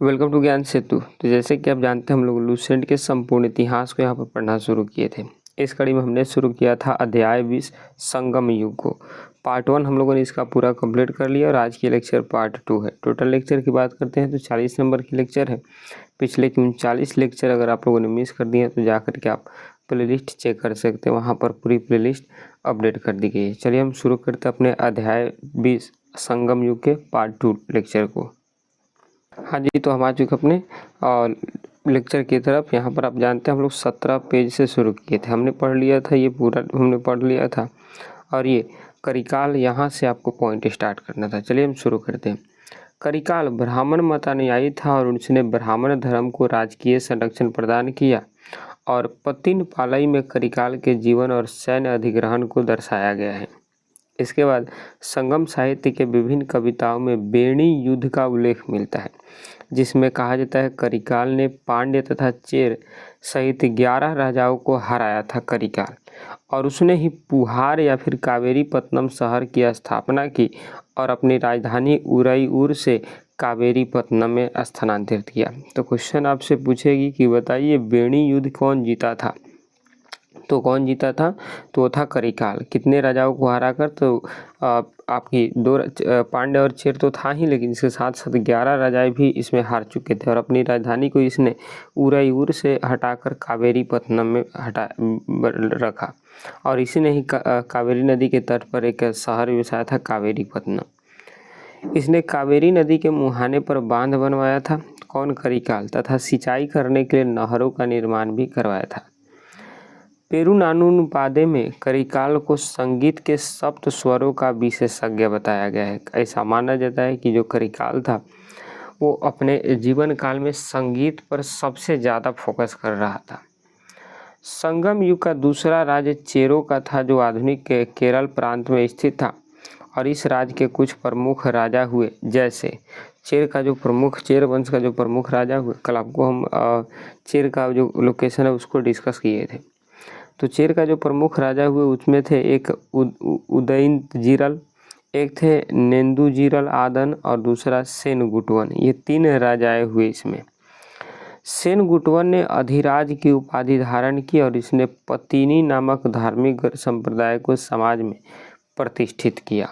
Welcome to ज्ञान सेतु। तो जैसे कि आप जानते हैं, हम लोग लूसेंट के संपूर्ण इतिहास को यहाँ पर पढ़ना शुरू किए थे। इस कड़ी में हमने शुरू किया था अध्याय 20 संगम युग को। पार्ट 1 हम लोगों ने इसका पूरा कंप्लीट कर लिया और आज की लेक्चर पार्ट 2 है। टोटल लेक्चर की बात करते हैं तो 40 नंबर की लेक्चर है। पिछले 39 लेक्चर अगर आप लोगों ने मिस कर दिए हैं तो जा कर के आप प्लेलिस्ट चेक कर सकते हैं, वहाँ पर पूरी प्लेलिस्ट अपडेट कर दी गई है। चलिए हम शुरू करते हैं अपने अध्याय 20 संगम युग के पार्ट 2 लेक्चर को। हाँ जी, तो हम आ चुके अपने लेक्चर की तरफ। यहाँ पर आप जानते हैं हम लोग 17 पेज से शुरू किए थे। हमने पढ़ लिया था, ये पूरा हमने पढ़ लिया था और ये करिकाल, यहाँ से आपको पॉइंट स्टार्ट करना था। चलिए हम शुरू करते हैं। करिकाल ब्राह्मण मतानुयायी था और उसने ब्राह्मण धर्म को राजकीय संरक्षण प्रदान किया और पतिन पालई में करिकाल के जीवन और सैन्य अधिग्रहण को दर्शाया गया है। इसके बाद संगम साहित्य के विभिन्न कविताओं में बेणी युद्ध का उल्लेख मिलता है, जिसमें कहा जाता है करिकाल ने पांड्य तथा चेर सहित 11 राजाओं को हराया था करिकाल, और उसने ही पुहार या फिर कावेरीपत्तनम शहर की स्थापना की और अपनी राजधानी उरईयूर से कावेरीपत्तनम में स्थानांतरित किया। तो क्वेश्चन आपसे पूछेगी कि बताइए बेणी युद्ध कौन जीता था? तो कौन जीता था? तो वो था करिकाल। कितने राजाओं को हराकर? तो आपकी 2 पांड्य और चेर तो था ही, लेकिन इसके साथ साथ 11 राजाएं भी इसमें हार चुके थे और अपनी राजधानी को इसने उरईयूर से हटाकर कावेरीपत्तनम में रखा और इसी ने ही कावेरी नदी के तट पर एक शहर बसाया था कावेरीपत्तनम। इसने कावेरी नदी के मुहाने पर बांध बनवाया था। कौन? करिकाल। तथा सिंचाई करने के लिए नहरों का निर्माण भी करवाया था। पेरुनानुपादे में करिकाल को संगीत के सप्त स्वरों का विशेषज्ञ बताया गया है। ऐसा माना जाता है कि जो करिकाल था वो अपने जीवन काल में संगीत पर सबसे ज़्यादा फोकस कर रहा था। संगम युग का दूसरा राज्य चेरों का था, जो आधुनिक केरल प्रांत में स्थित था और इस राज्य के कुछ प्रमुख राजा हुए, जैसे चेर वंश का जो प्रमुख राजा हुए। कल आपको हम चेर का जो लोकेशन है उसको डिस्कस किए थे। तो चेर का जो प्रमुख राजा हुए उसमें थे एक उदयनजीरल, एक थे नेंदुजीरल आदन और दूसरा सेनगुटवन। ये 3 राजाएं हुए इसमें। सेनगुटवन ने अधिराज की उपाधि धारण की और इसने पतिनी नामक धार्मिक संप्रदाय को समाज में प्रतिष्ठित किया।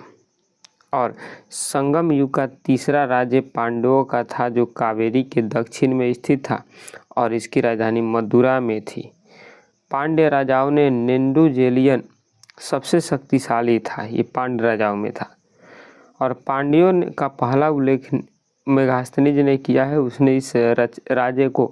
और संगम युग का तीसरा राज्य पांडवों का था, जो कावेरी के दक्षिण में स्थित था और इसकी राजधानी मदुरा में थी। पांड्य राजाओं ने नेंदुजेलियन सबसे शक्तिशाली था, ये पांड्य राजाओं में था और पांड्यों का पहला उल्लेख मेगास्थनीज ने किया है। उसने इस राज्य को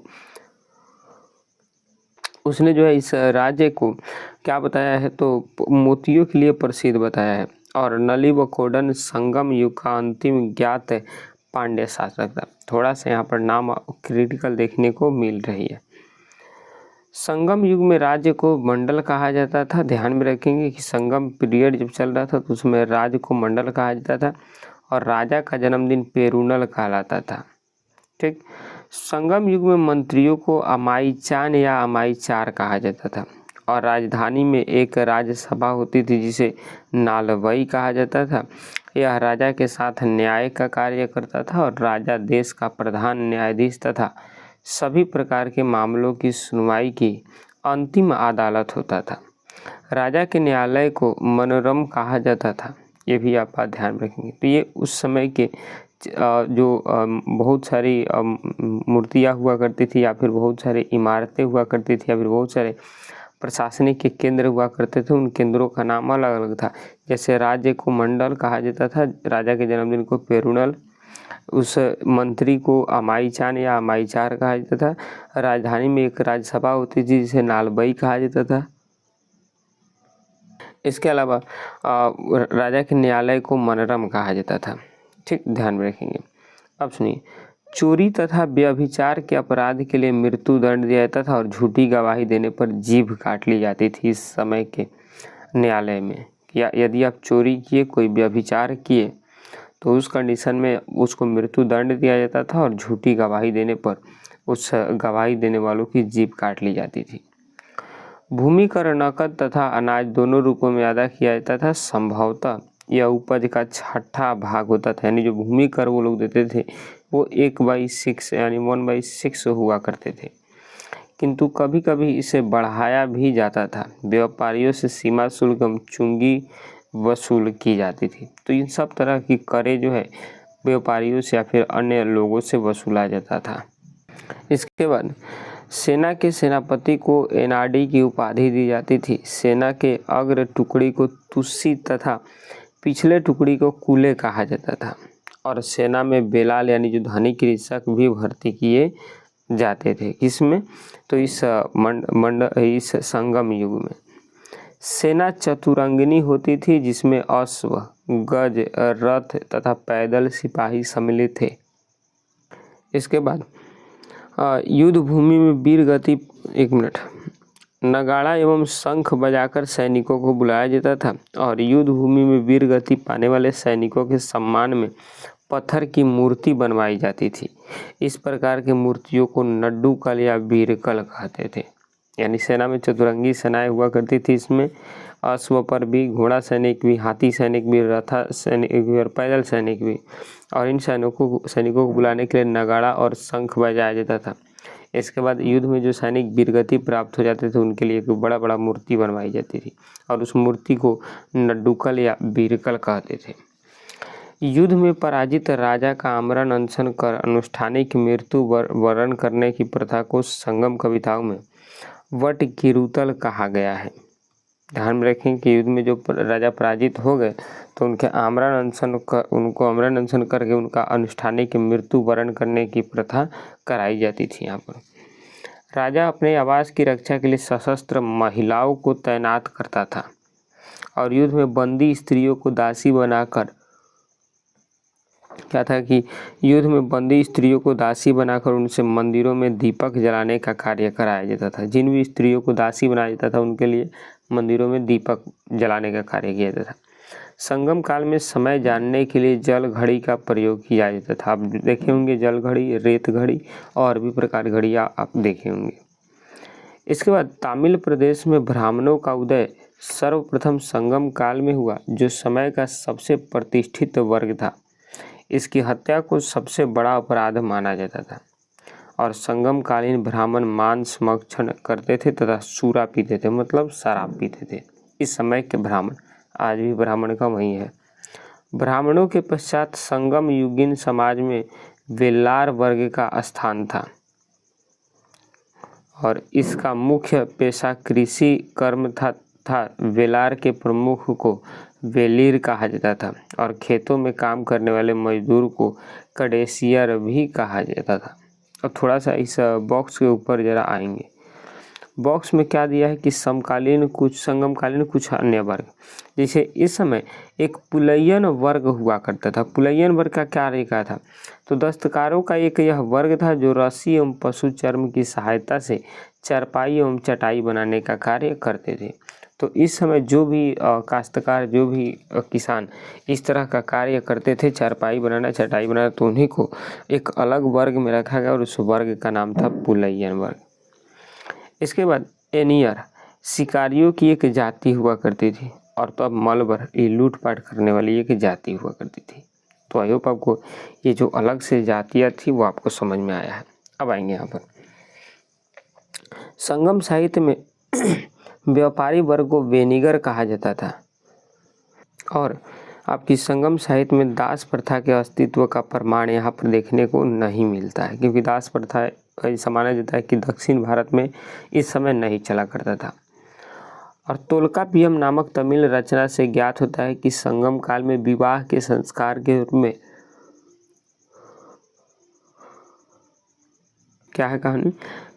क्या बताया है? तो मोतियों के लिए प्रसिद्ध बताया है। और नलिबकोडन संगम युग का अंतिम ज्ञात पांड्य शासक था। थोड़ा सा यहाँ पर नाम क्रिटिकल देखने को मिल रही है। संगम युग में राज्य को मंडल कहा जाता था। ध्यान में रखेंगे कि संगम पीरियड जब चल रहा था तो उसमें राज्य को मंडल कहा जाता था और राजा का जन्मदिन पेरुनल कहलाता था। ठीक। संगम युग में मंत्रियों को अमाईचान या अमाईचार कहा जाता था और राजधानी में एक राज्यसभा होती थी जिसे नालवई कहा जाता था। यह राजा के साथ न्याय का कार्य करता था और राजा देश का प्रधान न्यायाधीश तथा सभी प्रकार के मामलों की सुनवाई की अंतिम अदालत होता था। राजा के न्यायालय को मनोरम कहा जाता था, ये भी आप बात ध्यान रखेंगे। तो ये उस समय के जो बहुत सारी मूर्तियाँ हुआ करती थी या फिर बहुत सारी इमारतें हुआ करती थी या फिर बहुत सारे प्रशासनिक के केंद्र हुआ करते थे, उन केंद्रों का नाम अलग अलग था। जैसे राज्य को मंडल कहा जाता था, राजा के जन्मदिन को पेरुनल, उस मंत्री को अमाईचान या अमाईचार कहा जाता था। राजधानी में एक राज्यसभा होती थी जिसे नालबई कहा जाता था। इसके अलावा राजा के न्यायालय को मनोरम कहा जाता था। ठीक, ध्यान में रखेंगे। अब सुनिए, चोरी तथा व्यभिचार के अपराध के लिए मृत्यु दंड दिया जाता था और झूठी गवाही देने पर जीभ काट ली जाती थी इस समय के न्यायालय में। या यदि आप चोरी किए, कोई व्यभिचार किए, तो उस कंडीशन में उसको मृत्यु दंड दिया जाता था और झूठी गवाही देने पर उस गवाही देने वालों की जीभ काट ली जाती थी। भूमि कर नकद तथा अनाज दोनों रूपों में अदा किया जाता था। संभवतः या उपज का छठा भाग होता था, यानी जो भूमि कर वो लोग देते थे वो 1/6 यानी 1/6 हुआ करते थे। किंतु कभी कभी इसे बढ़ाया भी जाता था। व्यापारियों से सीमा शुल्क एवं चुंगी वसूल की जाती थी। तो इन सब तरह की करें जो है व्यापारियों से या फिर अन्य लोगों से वसूला जाता था। इसके बाद सेना के सेनापति को एनआरडी की उपाधि दी जाती थी। सेना के अग्र टुकड़ी को तुस्सी तथा पिछले टुकड़ी को कुले कहा जाता था। और सेना में बेलाल यानी जो धनी कृषक भी भर्ती किए जाते थे। किसमें? तो इस संगम युग में सेना चतुरंगिनी होती थी, जिसमें अश्व, गज, रथ तथा पैदल सिपाही सम्मिलित थे। इसके बाद युद्ध भूमि में वीर गति नगाड़ा एवं शंख बजाकर सैनिकों को बुलाया जाता था और युद्ध भूमि में वीर गति पाने वाले सैनिकों के सम्मान में पत्थर की मूर्ति बनवाई जाती थी। इस प्रकार की मूर्तियों को नड्डूकल या वीरकल कहते थे। यानी सेना में चतुरंगी सेनाएं हुआ करती थी। इसमें अश्व पर भी, घोड़ा सैनिक भी, हाथी सैनिक भी, रथा सैनिक भी और पैदल सैनिक भी। और इन सैनिकों को बुलाने के लिए नगाड़ा और शंख बजाया जाता था। इसके बाद युद्ध में जो सैनिक वीरगति प्राप्त हो जाते थे उनके लिए एक बड़ा बड़ा मूर्ति बनवाई जाती थी और उस मूर्ति को नड्डूकल या वीरकल कहते थे। युद्ध में पराजित राजा का आमरण अनशन कर अनुष्ठानिक मृत्यु वरण करने की प्रथा को संगम कविताओं में वट किरुतल कहा गया है। ध्यान में रखें कि युद्ध में जो राजा पराजित हो गए तो उनको आमरण अनशन करके उनका अनुष्ठानिक मृत्यु वरण करने की प्रथा कराई जाती थी। यहाँ पर राजा अपने आवास की रक्षा के लिए सशस्त्र महिलाओं को तैनात करता था और युद्ध में बंदी स्त्रियों को दासी बनाकर उनसे मंदिरों में दीपक जलाने का कार्य कराया जाता था। जिन भी स्त्रियों को दासी बनाया जाता था उनके लिए मंदिरों में दीपक जलाने का कार्य किया जाता था। संगम काल में समय जानने के लिए जल घड़ी का प्रयोग किया जाता था। आप देखे होंगे जल घड़ी, रेत घड़ी और भी प्रकार घड़ियाँ आप देखे होंगे। इसके बाद तमिल प्रदेश में ब्राह्मणों का उदय सर्वप्रथम संगम काल में हुआ, जो समय का सबसे प्रतिष्ठित वर्ग था। इसकी हत्या को सबसे बड़ा अपराध माना जाता था और संगम कालीन ब्राह्मण मांस भक्षण करते थे तथा सूरा पीते थे, मतलब शराब पीते थे। इस समय के ब्राह्मण, आज भी ब्राह्मण का वही है। ब्राह्मणों के पश्चात संगम युगीन समाज में वेलार वर्ग का स्थान था और इसका मुख्य पेशा कृषि कर्म था। वेलार के प्रमुख को वेलीर कहा जाता था और खेतों में काम करने वाले मजदूर को कडेसियर भी कहा जाता था। और थोड़ा सा इस बॉक्स के ऊपर जरा आएंगे। बॉक्स में क्या दिया है कि संगमकालीन कुछ अन्य वर्ग। जैसे इस समय एक पुलैयन वर्ग हुआ करता था। पुलैयन वर्ग का क्या रेखा था? तो दस्तकारों का एक यह वर्ग था जो रस्सी एवं पशु चर्म की सहायता से चारपाई एवं चटाई बनाने का कार्य करते थे। तो इस समय जो भी काश्तकार, जो भी किसान इस तरह का कार्य करते थे, चारपाई बनाना, चटाई बनाना, तो उन्हीं को एक अलग वर्ग में रखा गया और उस वर्ग का नाम था पुलैयन वर्ग। इसके बाद एनियर शिकारियों की एक जाति हुआ करती थी और तो अब मलबर ये लूटपाट करने वाली एक जाति हुआ करती थी। तो आई होप आपको ये जो अलग से जातियाँ थी वो आपको समझ में आया है। अब आएंगे यहाँ पर संगम साहित्य में व्यापारी वर्ग को वेनिगर कहा जाता था और आपकी संगम साहित्य में दास प्रथा के अस्तित्व का प्रमाण यहाँ पर देखने को नहीं मिलता है, क्योंकि दास प्रथा ऐसा माना जाता है कि दक्षिण भारत में इस समय नहीं चला करता था। और तोल्कापियम नामक तमिल रचना से ज्ञात होता है कि संगम काल में विवाह के संस्कार के रूप में क्या है कहानी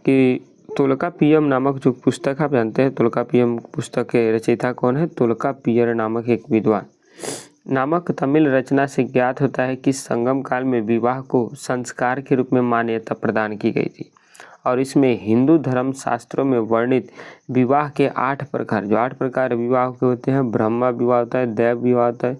कि तोल्कापियम नामक जो पुस्तक आप जानते हैं, तोल्कापियम पुस्तक के रचयिता कौन है? तोल्कापियर नामक एक विद्वान नामक तमिल रचना से ज्ञात होता है कि संगम काल में विवाह को संस्कार के रूप में मान्यता प्रदान की गई थी और इसमें हिंदू धर्म शास्त्रों में वर्णित विवाह के 8 प्रकार, जो 8 प्रकार विवाह के होते हैं, ब्रह्मा विवाह होता है, देव विवाह होता है,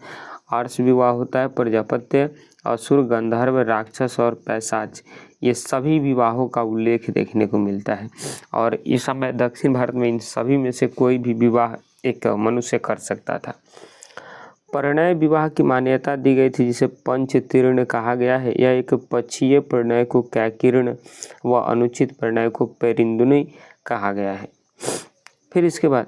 आर्ष विवाह होता है, प्रजापत्य, असुर, गंधर्व, राक्षस और पैशाच, ये सभी विवाहों का उल्लेख देखने को मिलता है। और इस समय दक्षिण भारत में इन सभी में से कोई भी विवाह एक मनुष्य कर सकता था। परिणय विवाह की मान्यता दी गई थी जिसे पंचतीर्ण कहा गया है। यह एक पक्षीय परिणय को कैकीर्ण व अनुचित परिणय को पेरिंदुनी कहा गया है। फिर इसके बाद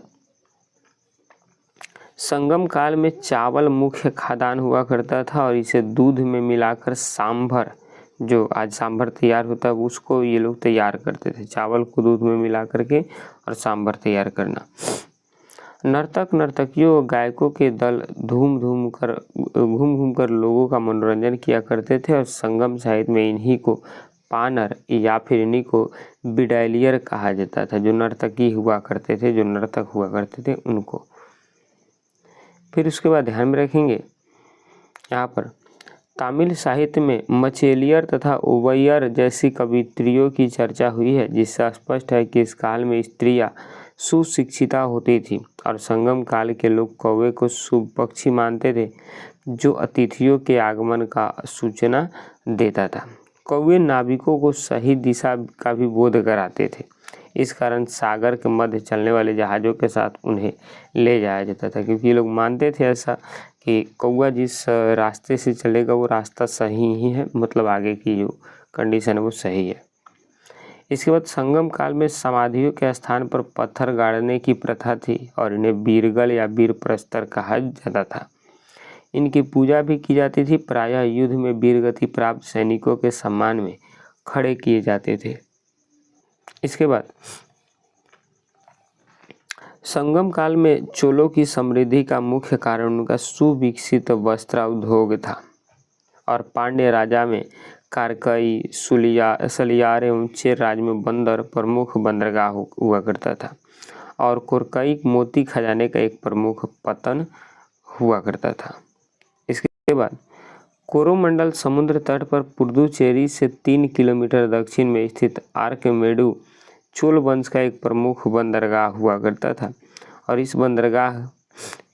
संगम काल में चावल मुख्य खाद्यान्न हुआ करता था और इसे दूध में मिलाकर सांभर, जो आज सांभर तैयार होता है उसको ये लोग तैयार करते थे। चावल को दूध में मिला करके और सांभर तैयार करना। नर्तक नर्तकियों और गायकों के दल घूम घूम कर लोगों का मनोरंजन किया करते थे और संगम साहित्य में इन्हीं को पानर या फिर इन्हीं को बिडालियर कहा जाता था। जो नर्तकी हुआ करते थे, जो नर्तक हुआ करते थे उनको। फिर उसके बाद ध्यान में रखेंगे यहाँ पर तमिल साहित्य में मचेलियर तथा ओवैयर जैसी कवित्रियों की चर्चा हुई है, जिससे स्पष्ट है कि इस काल में स्त्रियां सुशिक्षिता होती थी और संगम काल के लोग कौवे को शुभ पक्षी मानते थे, जो अतिथियों के आगमन का सूचना देता था। कौवे नाविकों को सही दिशा का भी बोध कराते थे। इस कारण सागर के मध्य चलने वाले जहाज़ों के साथ उन्हें ले जाया जाता था, क्योंकि ये लोग मानते थे ऐसा कि कौवा जिस रास्ते से चलेगा वो रास्ता सही ही है, मतलब आगे की जो कंडीशन है वो सही है। इसके बाद संगम काल में समाधियों के स्थान पर पत्थर गाड़ने की प्रथा थी और इन्हें बीरगल या वीर प्रस्तर कहा जाता था। इनकी पूजा भी की जाती थी। प्रायः युद्ध में वीरगति प्राप्त सैनिकों के सम्मान में खड़े किए जाते थे। इसके बाद संगम काल में चोलों की समृद्धि का मुख्य कारण उनका सुविकसित वस्त्र उद्योग था और पांड्य राजा में कारकई, सलियार एवं चेर राज्य में बंदर प्रमुख बंदरगाह हुआ करता था और कोरकई मोती खजाने का एक प्रमुख पतन हुआ करता था। इसके बाद कोरोमंडल समुद्र तट पर पुडुचेरी से 3 किलोमीटर दक्षिण में स्थित आर्कमेडू चोल वंश का एक प्रमुख बंदरगाह हुआ करता था और इस बंदरगाह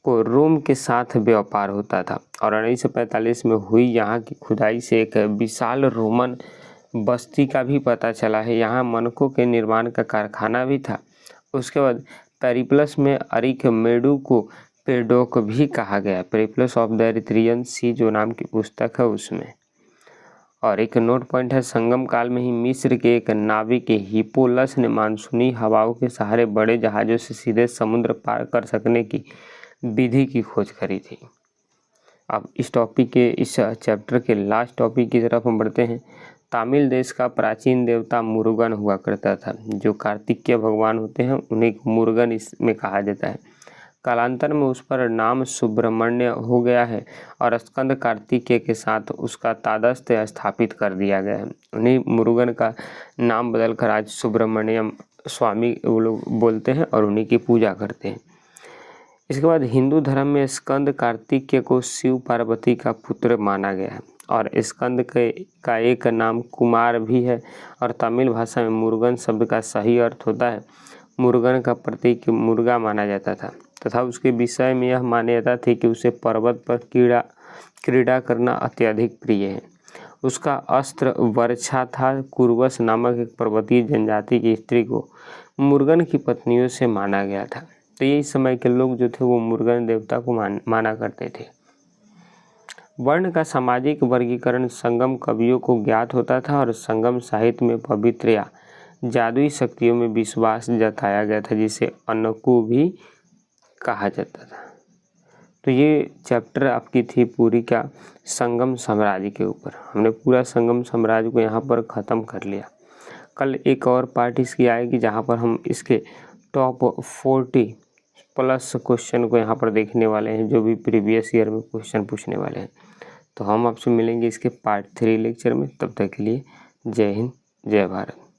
को रोम के साथ व्यापार होता था और 1945 में हुई यहाँ की खुदाई से एक विशाल रोमन बस्ती का भी पता चला है। यहाँ मनकों के निर्माण का कारखाना भी था। उसके बाद पेरिप्लस में अरिकमेडू को पेडोक भी कहा गया। पेरिप्लस ऑफ द एरिथ्रियन सी जो नाम की पुस्तक है उसमें। और एक नोट पॉइंट है, संगम काल में ही मिस्र के एक नाविक हिप्पोलस ने मानसूनी हवाओं के सहारे बड़े जहाज़ों से सीधे समुद्र पार कर सकने की विधि की खोज करी थी। अब इस टॉपिक के इस चैप्टर के लास्ट टॉपिक की तरफ हम बढ़ते हैं। तमिल देश का प्राचीन देवता मुरुगन हुआ करता था। जो कार्तिकेय भगवान होते हैं उन्हें मुरुगन इसमें कहा जाता है। कालांतर में उस पर नाम सुब्रमण्य हो गया है और स्कंद कार्तिकेय के साथ उसका तादस्त्य स्थापित कर दिया गया है। उन्हीं मुरुगन का नाम बदलकर आज सुब्रमण्यम स्वामी वो लोग बोलते हैं और उन्हीं की पूजा करते हैं। इसके बाद हिंदू धर्म में स्कंद कार्तिकेय को शिव पार्वती का पुत्र माना गया है और स्कंद का एक नाम कुमार भी है और तमिल भाषा में मुरुगन शब्द का सही अर्थ होता है मुरुगन का प्रतीक मुर्गा माना जाता था तथा उसके विषय में यह मान्यता थी कि उसे पर्वत पर क्रीड़ा करना अत्यधिक प्रिय है। उसका अस्त्र वर्षा था। कुर्वस नामक एक पर्वतीय जनजाति की स्त्री को मुरुगन की पत्नियों से माना गया था। तो यही समय के लोग जो थे वो मुरुगन देवता को माना करते थे। वर्ण का सामाजिक वर्गीकरण संगम कवियों को ज्ञात होता था और संगम साहित्य में पवित्र या जादुई शक्तियों में विश्वास जताया गया था, जिसे अनकु भी कहा जाता था। तो ये चैप्टर आपकी थी पूरी का संगम साम्राज्य के ऊपर। हमने पूरा संगम साम्राज्य को यहाँ पर ख़त्म कर लिया। कल एक और पार्ट इसकी आएगी जहाँ पर हम इसके टॉप 40+ क्वेश्चन को यहाँ पर देखने वाले हैं, जो भी प्रीवियस ईयर में क्वेश्चन पूछने वाले हैं। तो हम आपसे मिलेंगे इसके पार्ट 3 लेक्चर में। तब तक के लिए जय हिंद, जय भारत।